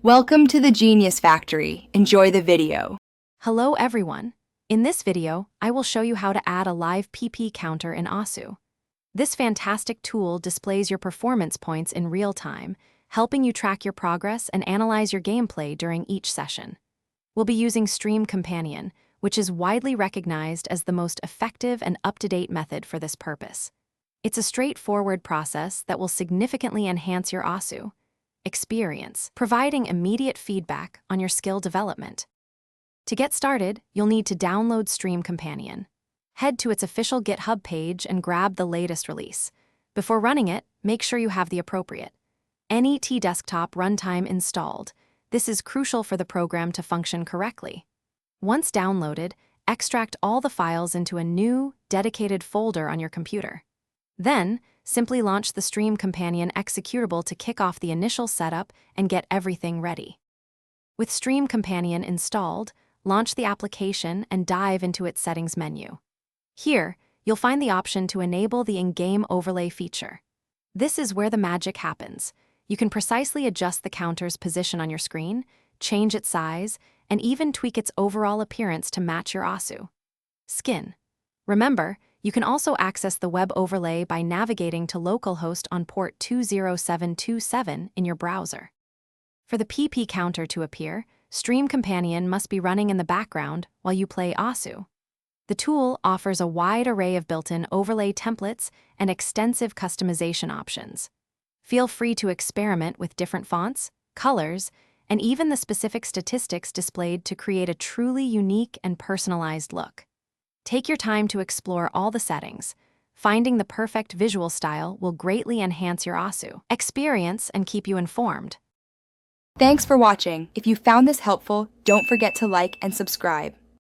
Welcome to the Genius Factory. Enjoy the video. Hello everyone. In this video, I will show you how to add a live PP counter in Asu. This fantastic tool displays your performance points in real time, helping you track your progress and analyze your gameplay during each session. We'll be using Stream Companion, which is widely recognized as the most effective and up-to-date method for this purpose. It's a straightforward process that will significantly enhance your Asu experience, providing immediate feedback on your skill development. To get started, you'll need to download Stream Companion. Head to its official GitHub page and grab the latest release. Before running it, make sure you have the appropriate NET desktop runtime installed. This is crucial for the program to function correctly. Once downloaded, extract all the files into a new, dedicated folder on your computer. Then, simply launch the Stream Companion executable to kick off the initial setup and get everything ready. With Stream Companion installed, launch the application and dive into its settings menu. Here, you'll find the option to enable the in-game overlay feature. This is where the magic happens. You can precisely adjust the counter's position on your screen, change its size, and even tweak its overall appearance to match your Asu skin. Remember, you can also access the web overlay by navigating to localhost on port 20727 in your browser. For the PP counter to appear, Stream Companion must be running in the background while you play Asu. The tool offers a wide array of built-in overlay templates and extensive customization options. Feel free to experiment with different fonts, colors, and even the specific statistics displayed to create a truly unique and personalized look. Take your time to explore all the settings. Finding the perfect visual style will greatly enhance your Asu experience and keep you informed. Thanks for watching. If you found this helpful, don't forget to like and subscribe.